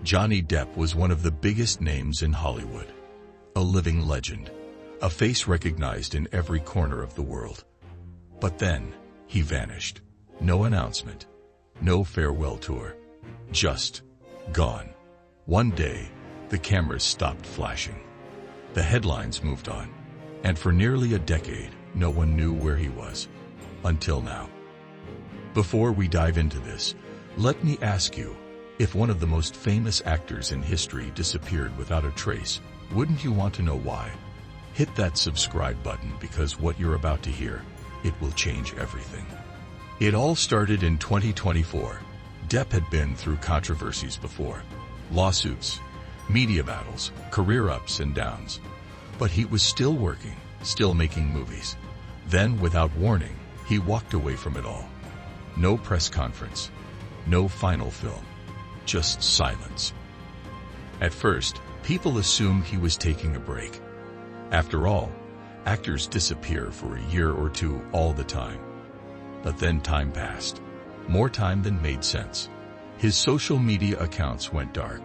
Johnny Depp was one of the biggest names in Hollywood. A living legend, a face recognized in every corner of the world. But then, he vanished. No announcement, no farewell tour. Just gone. One day, the cameras stopped flashing. The headlines moved on. And for nearly a decade, no one knew where he was. Until now. Before we dive into this, let me ask you, if one of the most famous actors in history disappeared without a trace, wouldn't you want to know why? Hit that subscribe button because what you're about to hear, it will change everything. It all started in 2024. Depp had been through controversies before. Lawsuits, media battles, career ups and downs. But he was still working, still making movies. Then, without warning, he walked away from it all. No press conference, no final film, just silence. At first, people assumed he was taking a break. After all, actors disappear for a year or two all the time. But then time passed. More time than made sense. His social media accounts went dark.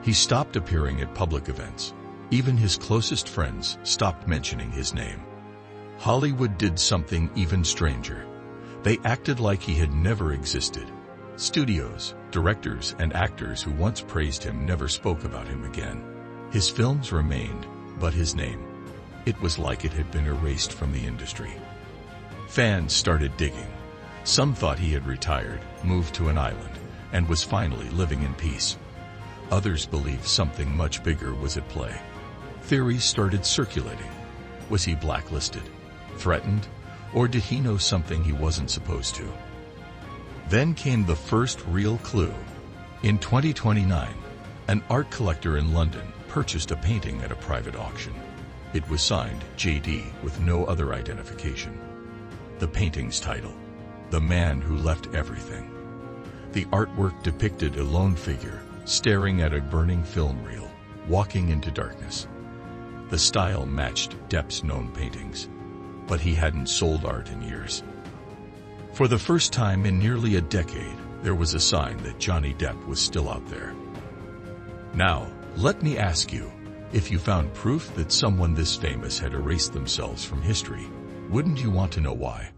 He stopped appearing at public events. Even his closest friends stopped mentioning his name. Hollywood did something even stranger. They acted like he had never existed. Studios, directors, and actors who once praised him never spoke about him again. His films remained, but his name, it was like it had been erased from the industry. Fans started digging. Some thought he had retired, moved to an island, and was finally living in peace. Others believed something much bigger was at play. Theories started circulating. Was he blacklisted, threatened, or did he know something he wasn't supposed to? Then came the first real clue. In 2029, an art collector in London purchased a painting at a private auction. It was signed JD with no other identification. The painting's title, The Man Who Left Everything. The artwork depicted a lone figure staring at a burning film reel, walking into darkness. The style matched Depp's known paintings, but he hadn't sold art in years. For the first time in nearly a decade, there was a sign that Johnny Depp was still out there. Now, let me ask you, if you found proof that someone this famous had erased themselves from history, wouldn't you want to know why?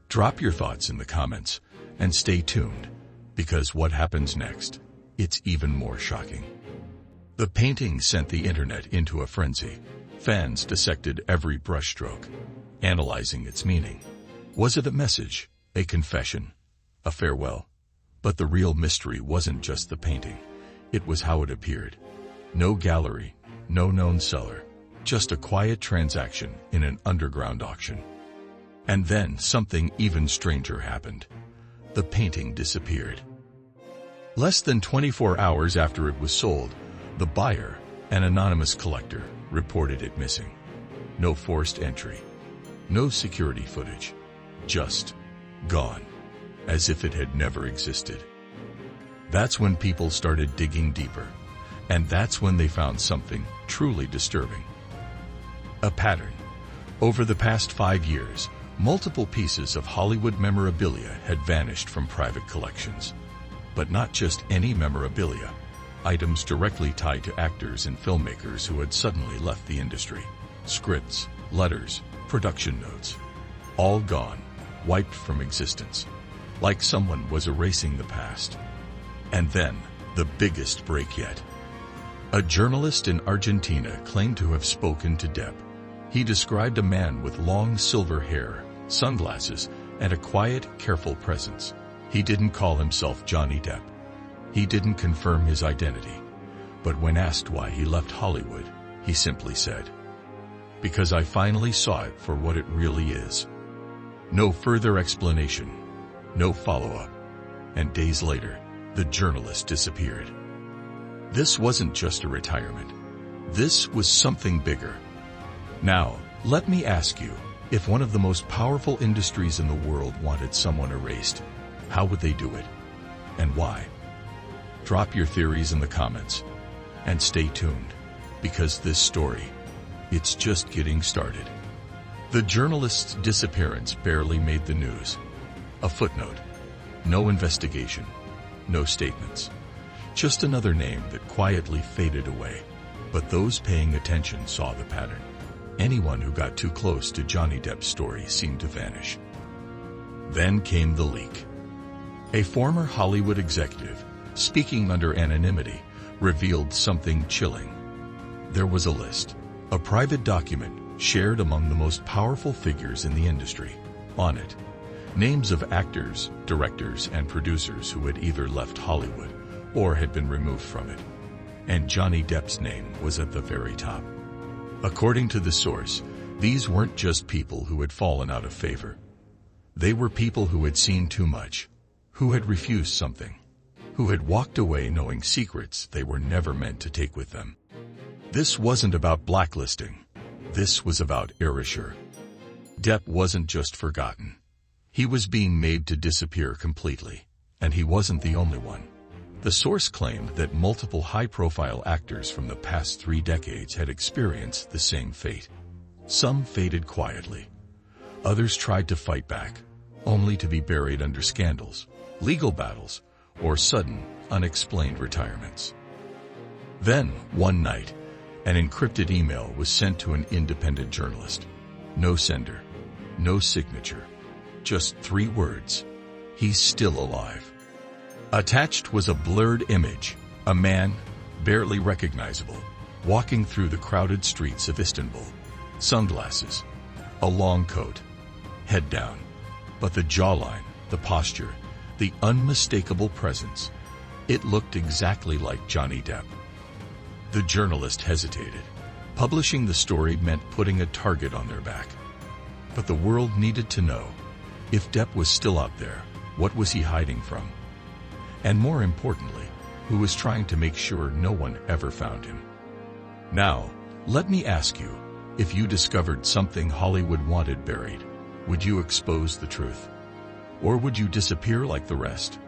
Drop your thoughts in the comments, and stay tuned, because what happens next, it's even more shocking. The painting sent the internet into a frenzy. Fans dissected every brushstroke, analyzing its meaning. Was it a message, a confession, a farewell? But the real mystery wasn't just the painting. It was how it appeared. No gallery, no known seller, just a quiet transaction in an underground auction. And then something even stranger happened. The painting disappeared. Less than 24 hours after it was sold, the buyer, an anonymous collector, reported it missing. No forced entry, no security footage, just gone, as if it had never existed. That's when people started digging deeper, and that's when they found something truly disturbing. A pattern. Over the past 5 years, multiple pieces of Hollywood memorabilia had vanished from private collections. But not just any memorabilia. Items directly tied to actors and filmmakers who had suddenly left the industry. Scripts, letters, production notes. All gone, wiped from existence. Like someone was erasing the past. And then, the biggest break yet. A journalist in Argentina claimed to have spoken to Depp. He described a man with long silver hair, sunglasses, and a quiet, careful presence. He didn't call himself Johnny Depp. He didn't confirm his identity. But when asked why he left Hollywood, he simply said, "Because I finally saw it for what it really is." No further explanation, no follow-up. And days later, the journalist disappeared. This wasn't just a retirement. This was something bigger. Now, let me ask you, if one of the most powerful industries in the world wanted someone erased, how would they do it? And why? Drop your theories in the comments. And stay tuned, because this story, it's just getting started. The journalist's disappearance barely made the news. A footnote. No investigation. No statements. Just another name that quietly faded away. But those paying attention saw the pattern. Anyone who got too close to Johnny Depp's story seemed to vanish. Then came the leak. A former Hollywood executive, speaking under anonymity, revealed something chilling. There was a list, a private document shared among the most powerful figures in the industry. On it, names of actors, directors, and producers who had either left Hollywood or had been removed from it. And Johnny Depp's name was at the very top. According to the source, these weren't just people who had fallen out of favor. They were people who had seen too much, who had refused something, who had walked away knowing secrets they were never meant to take with them. This wasn't about blacklisting. This was about erasure. Depp wasn't just forgotten. He was being made to disappear completely, and he wasn't the only one. The source claimed that multiple high-profile actors from the past 3 decades had experienced the same fate. Some faded quietly. Others tried to fight back, only to be buried under scandals, legal battles, or sudden, unexplained retirements. Then, one night, an encrypted email was sent to an independent journalist. No sender, no signature, just 3 words: "He's still alive." Attached was a blurred image, a man, barely recognizable, walking through the crowded streets of Istanbul. Sunglasses, a long coat, head down. But the jawline, the posture, the unmistakable presence, it looked exactly like Johnny Depp. The journalist hesitated. Publishing the story meant putting a target on their back. But the world needed to know, if Depp was still out there, what was he hiding from? And more importantly, who was trying to make sure no one ever found him? Now, let me ask you, if you discovered something Hollywood wanted buried, would you expose the truth? Or would you disappear like the rest?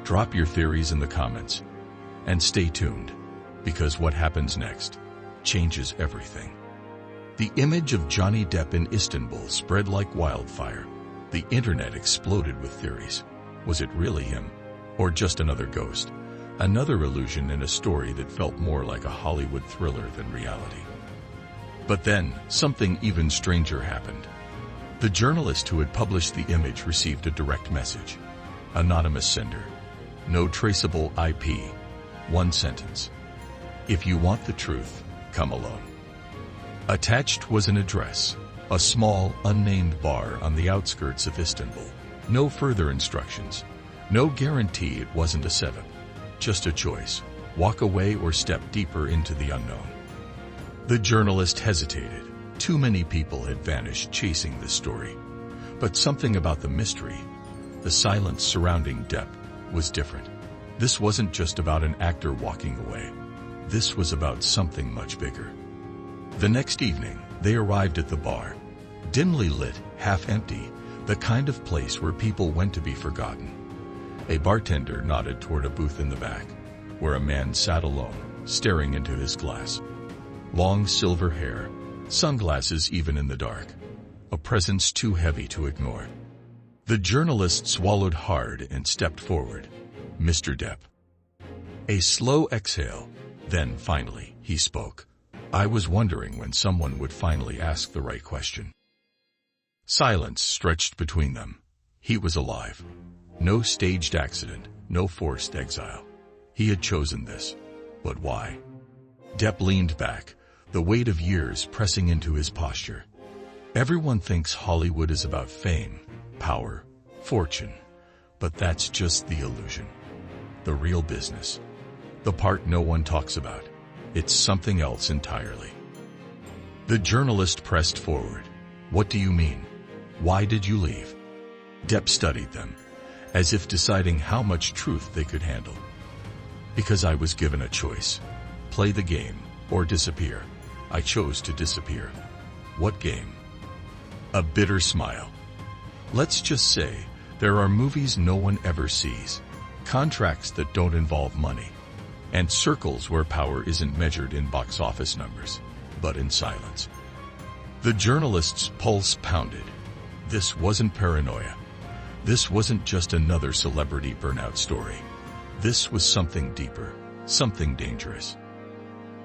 Drop your theories in the comments. And stay tuned, because what happens next changes everything. The image of Johnny Depp in Istanbul spread like wildfire. The internet exploded with theories. Was it really him? Or just another ghost? Another illusion in a story that felt more like a Hollywood thriller than reality. But then, something even stranger happened. The journalist who had published the image received a direct message. Anonymous sender. No traceable IP. One sentence. "If you want the truth, come alone." Attached was an address, a small, unnamed bar on the outskirts of Istanbul. No further instructions. No guarantee it wasn't a setup. Just a choice. Walk away or step deeper into the unknown. The journalist hesitated. Too many people had vanished chasing this story. But something about the mystery, the silence surrounding Depp, was different. This wasn't just about an actor walking away. This was about something much bigger. The next evening, they arrived at the bar. Dimly lit, half empty, the kind of place where people went to be forgotten. A bartender nodded toward a booth in the back, where a man sat alone, staring into his glass. Long silver hair, sunglasses even in the dark. A presence too heavy to ignore. The journalist swallowed hard and stepped forward. "Mr. Depp." A slow exhale. Then, finally, he spoke. I was wondering when someone would finally ask the right question. Silence stretched between them. He was alive. No staged accident, no forced exile. He had chosen this. But why? Depp leaned back, the weight of years pressing into his posture. Everyone thinks Hollywood is about fame, power, fortune. But that's just the illusion. The real business. The part no one talks about. It's something else entirely. The journalist pressed forward. "What do you mean? Why did you leave?" Depp studied them, as if deciding how much truth they could handle. "Because I was given a choice. Play the game, or disappear. I chose to disappear." "What game?" A bitter smile. "Let's just say, there are movies no one ever sees, contracts that don't involve money, and circles where power isn't measured in box office numbers, but in silence." The journalist's pulse pounded. This wasn't paranoia. This wasn't just another celebrity burnout story. This was something deeper, something dangerous.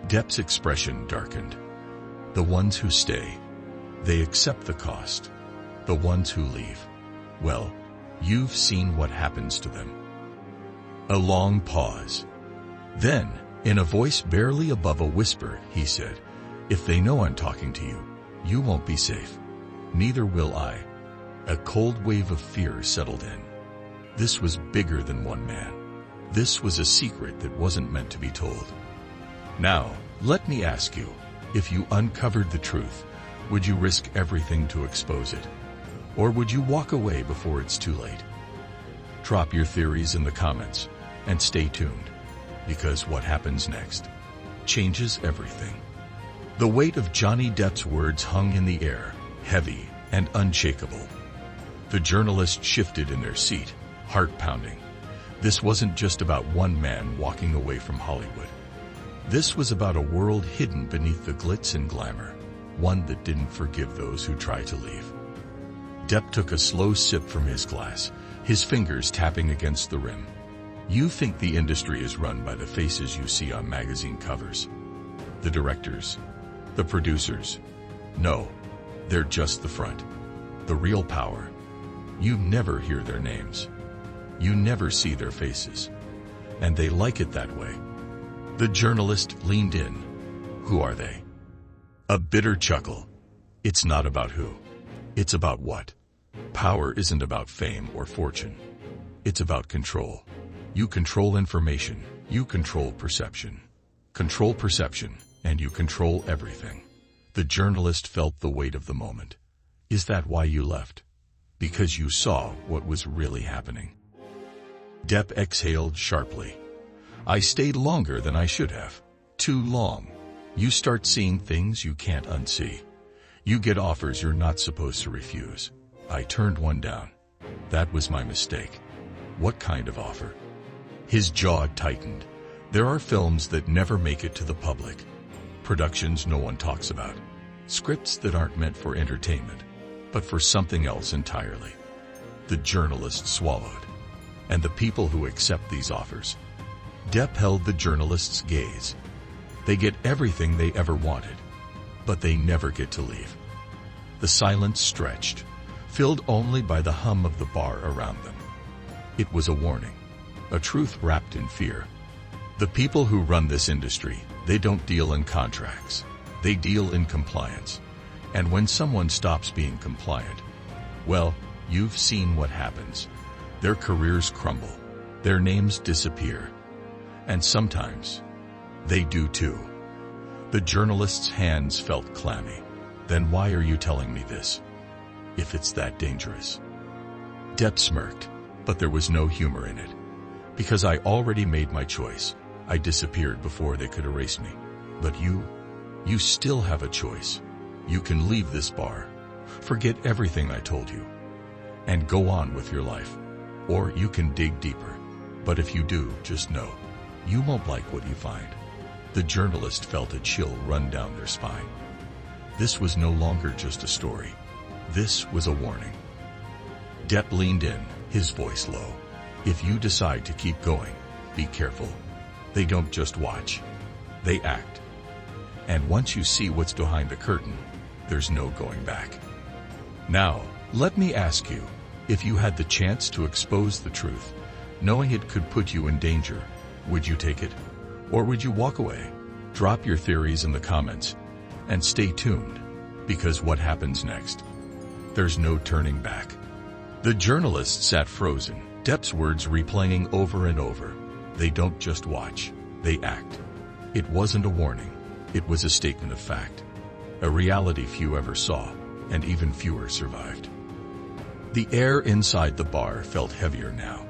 Depp's expression darkened. The ones who stay, they accept the cost. The ones who leave, well, you've seen what happens to them. A long pause. Then, in a voice barely above a whisper, he said, "If they know I'm talking to you, you won't be safe. Neither will I." A cold wave of fear settled in. This was bigger than one man. This was a secret that wasn't meant to be told. Now, let me ask you, if you uncovered the truth, would you risk everything to expose it? Or would you walk away before it's too late? Drop your theories in the comments and stay tuned, because what happens next changes everything. The weight of Johnny Depp's words hung in the air, heavy and unshakable. The journalists shifted in their seat, heart pounding. This wasn't just about one man walking away from Hollywood. This was about a world hidden beneath the glitz and glamour, one that didn't forgive those who try to leave. Depp took a slow sip from his glass, his fingers tapping against the rim. You think the industry is run by the faces you see on magazine covers? The directors? The producers? No, they're just the front. The real power. You never hear their names. You never see their faces. And they like it that way. The journalist leaned in. Who are they? A bitter chuckle. It's not about who. It's about what. Power isn't about fame or fortune. It's about control. You control information. You control perception. Control perception, and you control everything. The journalist felt the weight of the moment. Is that why you left? Because you saw what was really happening. Depp exhaled sharply. I stayed longer than I should have. Too long. You start seeing things you can't unsee. You get offers you're not supposed to refuse. I turned one down. That was my mistake. What kind of offer? His jaw tightened. There are films that never make it to the public. Productions no one talks about. Scripts that aren't meant for entertainment, but for something else entirely. The journalist swallowed. And the people who accept these offers. Depp held the journalist's gaze. They get everything they ever wanted, but they never get to leave. The silence stretched, filled only by the hum of the bar around them. It was a warning, a truth wrapped in fear. The people who run this industry, they don't deal in contracts. They deal in compliance. And when someone stops being compliant, well, you've seen what happens. Their careers crumble. Their names disappear. And sometimes, they do too. The journalist's hands felt clammy. Then why are you telling me this? If it's that dangerous. Depp smirked, but there was no humor in it. Because I already made my choice. I disappeared before they could erase me. But you still have a choice. You can leave this bar, forget everything I told you, and go on with your life. Or you can dig deeper. But if you do, just know, you won't like what you find. The journalist felt a chill run down their spine. This was no longer just a story. This was a warning. Depp leaned in, his voice low. If you decide to keep going, be careful. They don't just watch. They act. And once you see what's behind the curtain, there's no going back. Now, let me ask you, if you had the chance to expose the truth, knowing it could put you in danger, would you take it? Or would you walk away? Drop your theories in the comments and stay tuned, because what happens next? There's no turning back. The journalist sat frozen, Depp's words replaying over and over. They don't just watch, they act. It wasn't a warning, it was a statement of fact. A reality few ever saw, and even fewer survived. The air inside the bar felt heavier now.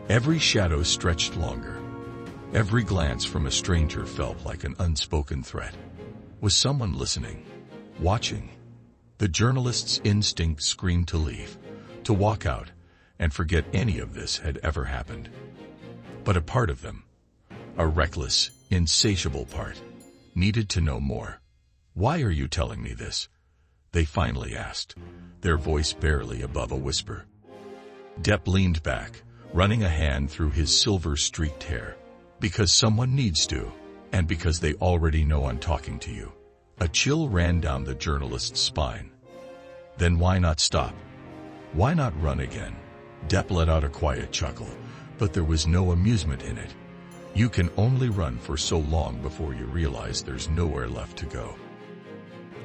Every shadow stretched longer. Every glance from a stranger felt like an unspoken threat. Was someone listening? Watching? The journalist's instinct screamed to leave, to walk out, and forget any of this had ever happened. But a part of them, a reckless, insatiable part, needed to know more. Why are you telling me this? They finally asked, their voice barely above a whisper. Depp leaned back, running a hand through his silver-streaked hair. Because someone needs to, and because they already know I'm talking to you. A chill ran down the journalist's spine. Then why not stop? Why not run again? Depp let out a quiet chuckle, but there was no amusement in it. You can only run for so long before you realize there's nowhere left to go.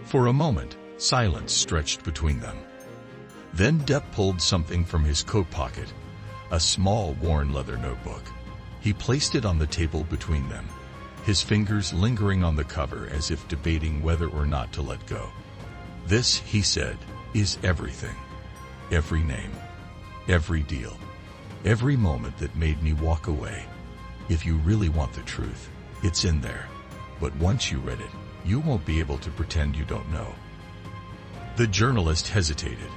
For a moment, silence stretched between them. Then Depp pulled something from his coat pocket, a small worn leather notebook. He placed it on the table between them, his fingers lingering on the cover as if debating whether or not to let go. This, he said, is everything. Every name, every deal, every moment that made me walk away. If you really want the truth, it's in there. But once you read it, you won't be able to pretend you don't know. The journalist hesitated.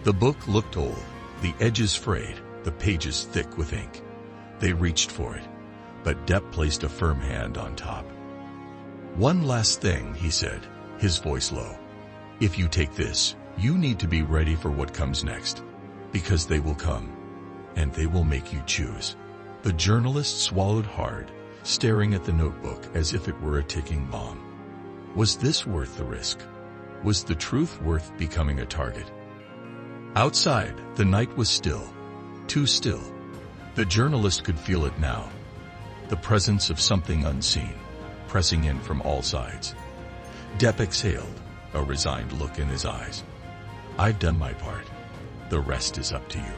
The book looked old, the edges frayed, the pages thick with ink. They reached for it, but Depp placed a firm hand on top. One last thing, he said, his voice low. If you take this, you need to be ready for what comes next. Because they will come, and they will make you choose. The journalist swallowed hard, staring at the notebook as if it were a ticking bomb. Was this worth the risk? Was the truth worth becoming a target? Outside, the night was still. Too still. The journalist could feel it now. The presence of something unseen, pressing in from all sides. Depp exhaled, a resigned look in his eyes. I've done my part. The rest is up to you.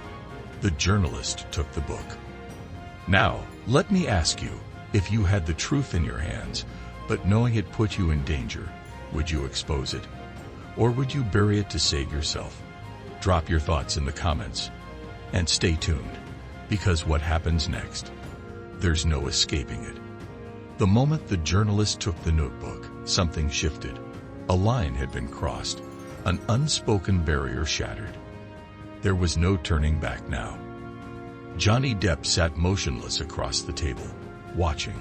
The journalist took the book. Now, let me ask you, if you had the truth in your hands, but knowing it put you in danger, would you expose it? Or would you bury it to save yourself? Drop your thoughts in the comments. And stay tuned, because what happens next, there's no escaping it. The moment the journalist took the notebook, something shifted. A line had been crossed, an unspoken barrier shattered. There was no turning back now. Johnny Depp sat motionless across the table, watching.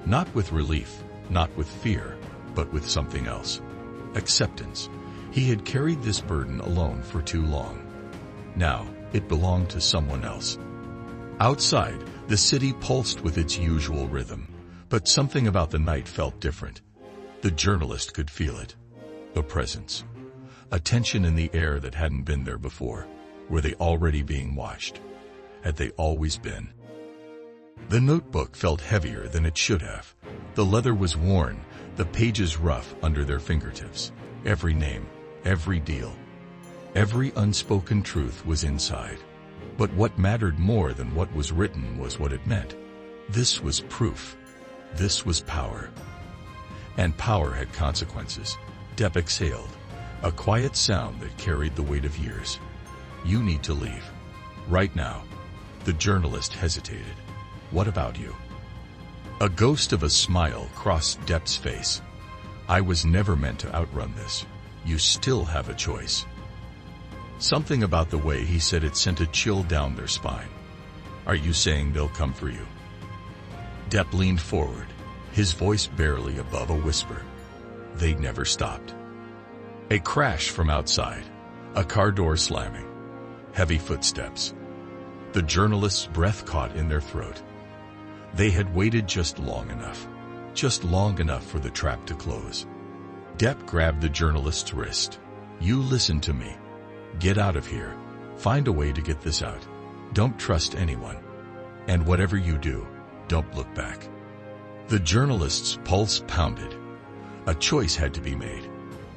Not with relief, not with fear, but with something else. Acceptance. He had carried this burden alone for too long. Now, it belonged to someone else. Outside, the city pulsed with its usual rhythm, but something about the night felt different. The journalist could feel it. A presence. A tension in the air that hadn't been there before. Were they already being watched? Had they always been? The notebook felt heavier than it should have. The leather was worn, the pages rough under their fingertips. Every name, every deal, every unspoken truth was inside. But what mattered more than what was written was what it meant. This was proof. This was power. And power had consequences. Depp exhaled, a quiet sound that carried the weight of years. You need to leave. Right now. The journalist hesitated. What about you? A ghost of a smile crossed Depp's face. I was never meant to outrun this. You still have a choice. Something about the way he said it sent a chill down their spine. Are you saying they'll come for you? Depp leaned forward, his voice barely above a whisper. They never stopped. A crash from outside, a car door slamming, heavy footsteps. The journalist's breath caught in their throat. They had waited just long enough for the trap to close. Depp grabbed the journalist's wrist. You listen to me. Get out of here. Find a way to get this out. Don't trust anyone. And whatever you do, don't look back. The journalist's pulse pounded. A choice had to be made.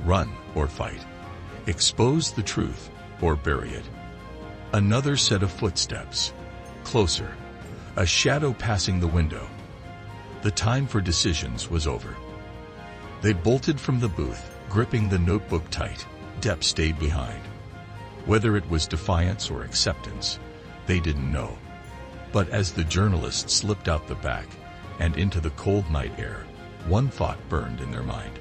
Run or fight. Expose the truth or bury it. Another set of footsteps. Closer. A shadow passing the window. The time for decisions was over. They bolted from the booth, gripping the notebook tight. Depp stayed behind. Whether it was defiance or acceptance, they didn't know. But as the journalist slipped out the back and into the cold night air, one thought burned in their mind.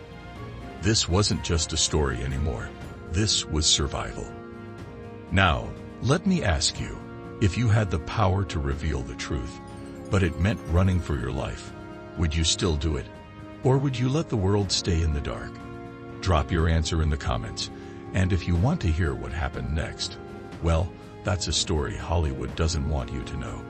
This wasn't just a story anymore. This was survival. Now, let me ask you, if you had the power to reveal the truth, but it meant running for your life, would you still do it? Or would you let the world stay in the dark? Drop your answer in the comments. And if you want to hear what happened next, well, that's a story Hollywood doesn't want you to know.